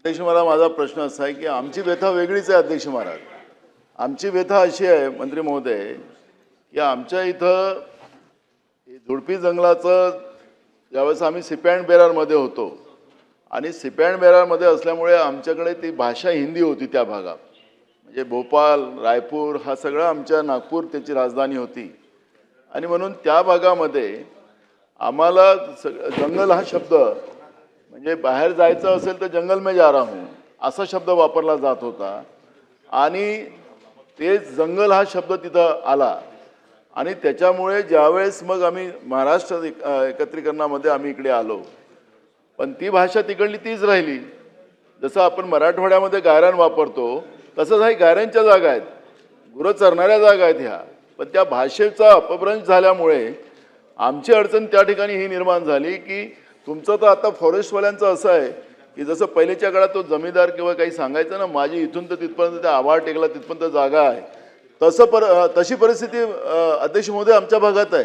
अध्यक्ष, मला माझा प्रश्न असा आहे की आमची व्यथा वेगळीच आहे अध्यक्ष महाराज. आमची व्यथा अशी आहे मंत्री महोदय की आमच्या इथं झुडपी जंगलाचं ज्यावेळेस आम्ही सिपॅन्ड बेरारमध्ये होतो आणि सिपॅन्ड बेरारमध्ये असल्यामुळे आमच्याकडे ती भाषा हिंदी होती त्या भागात. म्हणजे भोपाळ, रायपूर हा सगळा आमच्या नागपूर त्याची राजधानी होती आणि म्हणून त्या भागामध्ये आम्हाला जंगल हा शब्द म्हणजे बाहेर जायचं असेल तर जंगल में जा रहा हूँ असा शब्द वापरला जात होता आणि ते जंगल हा शब्द तिथं आला आणि त्याच्यामुळे ज्यावेळेस मग आम्ही महाराष्ट्र एकत्रीकरणामध्ये आम्ही इकडे आलो पण ती भाषा तिकडली तीच राहिली. जसं आपण मराठवाड्यामध्ये गायरान वापरतो तसंच हा गायरांच्या जागा आहेत, गुरं चरणाऱ्या जागा आहेत ह्या. पण त्या भाषेचा अपभ्रंश झाल्यामुळे आमची अडचण त्या ठिकाणी ही निर्माण झाली की तुमचं तर आता फॉरेस्टवाल्यांचं असं आहे की जसं पहिलेच्या काळात तो जमीनदार किंवा काही सांगायचं ना माझी इथून तर तिथपर्यंत त्या आभार टेकला तिथपर्यंत जागा आहे, तशी परिस्थिती अध्यक्ष महोदय आमच्या भागात आहे.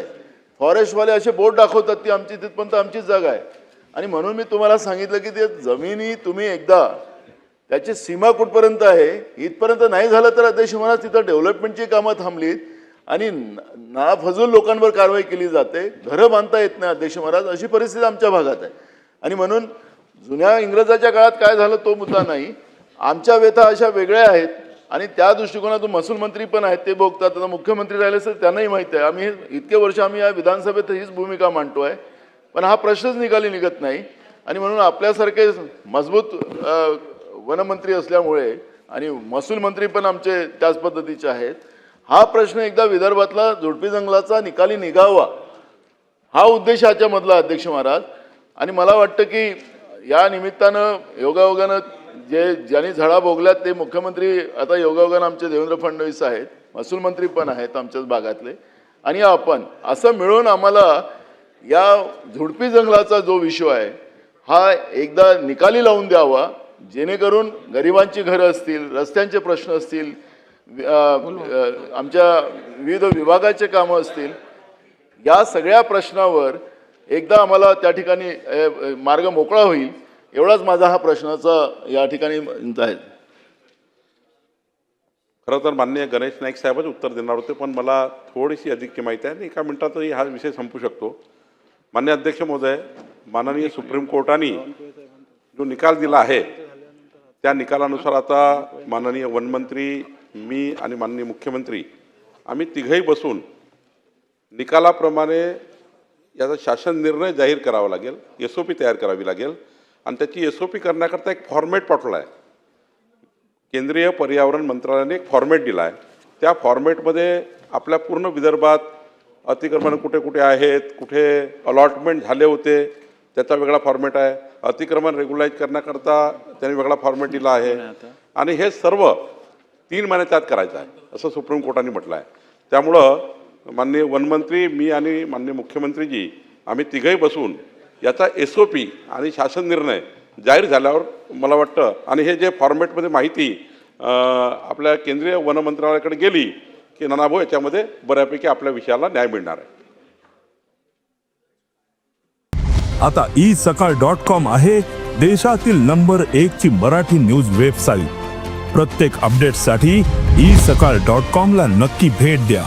फॉरेस्टवाले असे बोट दाखवतात ती आमची तिथपर्यंत आमचीच जागा आहे आणि म्हणून मी तुम्हाला सांगितलं की ते जमिनी तुम्ही एकदा त्याची सीमा कुठपर्यंत आहे इथपर्यंत नाही झालं तर अध्यक्ष महाराज तिथं डेव्हलपमेंटची कामं थांबलीत आणि नाफजूल लोकांवर कारवाई केली जाते, घरं बांधता येत नाही अध्यक्ष महाराज, अशी परिस्थिती आमच्या भागात आहे. आणि म्हणून जुन्या इंग्रजाच्या काळात काय झालं तो मुद्दा नाही, आमच्या व्यथा अशा वेगळ्या आहेत आणि त्या दृष्टिकोनातून महसूल मंत्री पण आहेत ते बघतात. आता मुख्यमंत्री राहिले तर त्यांनाही माहिती आहे आम्ही इतके वर्ष आम्ही या विधानसभेत हीच भूमिका मांडतोय पण हा प्रश्नच निकाली निघत नाही. आणि म्हणून आपल्यासारखे मजबूत वनमंत्री असल्यामुळे आणि महसूल मंत्री पण आमचे त्याच पद्धतीचे आहेत, हा प्रश्न एकदा विदर्भातला झुडपी जंगलाचा निकाली निघावा हा उद्देश याच्यामधला अध्यक्ष महाराज. आणि मला वाटतं की या निमित्तानं योगायोगानं ज्यांनी झळा भोगल्यात ते मुख्यमंत्री आता योगायोगानं आमचे देवेंद्र फडणवीस आहेत, महसूल मंत्री पण आहेत आमच्याच भागातले आणि आपण असं मिळून आम्हाला या झुडपी जंगलाचा जो विषय आहे हा एकदा निकाली लावून द्यावा जेणेकरून गरिबांची घरं असतील, रस्त्यांचे प्रश्न असतील, आमच्या विविध विभागाचे कामं असतील, या सगळ्या प्रश्नावर एकदा आम्हाला त्या ठिकाणी मार्ग मोकळा होईल एवढाच माझा हा प्रश्नाचा या ठिकाणी आहे. खरं तर माननीय गणेश नाईक साहेबच उत्तर देणार होते पण मला थोडीशी अधिक माहिती आहे आणि एका मिनिटातही हा विषय संपू शकतो. माननीय अध्यक्ष महोदय, माननीय सुप्रीम कोर्टाने जो निकाल दिला आहे त्या निकालानुसार आता माननीय वनमंत्री, मी आणि माननीय मुख्यमंत्री आम्ही तिघही बसून निकालाप्रमाणे याचा शासन निर्णय जाहीर करावा लागेल, SOP तयार करावी लागेल आणि त्याची SOP करण्याकरता एक फॉर्मॅट पाठवला आहे. केंद्रीय पर्यावरण मंत्रालयाने एक फॉर्मॅट दिला आहे. त्या फॉर्मॅटमध्ये आपल्या पूर्ण विदर्भात अतिक्रमण कुठे कुठे आहेत, कुठे अलॉटमेंट झाले होते त्याचा वेगळा फॉर्मॅट आहे, अतिक्रमण रेग्युलाइज करण्याकरता त्यांनी वेगळा फॉर्मॅट दिला आहे आणि हे सर्व 3 महिने त्यात करायचं आहे असं सुप्रीम कोर्टाने म्हटलं आहे. त्यामुळं माननीय वनमंत्री, मी आणि माननीय मुख्यमंत्रीजी आम्ही तिघही बसून याचा SOP आणि शासन निर्णय जाहीर झाल्यावर मला वाटतं आणि हे जे फॉर्मॅटमध्ये माहिती आपल्या केंद्रीय वन मंत्रालयाकडे गेली की नानाभाऊ याच्यामध्ये बऱ्यापैकी आपल्या विषयाला न्याय मिळणार आहे. आता isakal.com आहे देशातील नंबर 1 ची मराठी न्यूज वेबसाईट. प्रत्येक अपडेटसाठी isakal.com ला नक्की भेट द्या.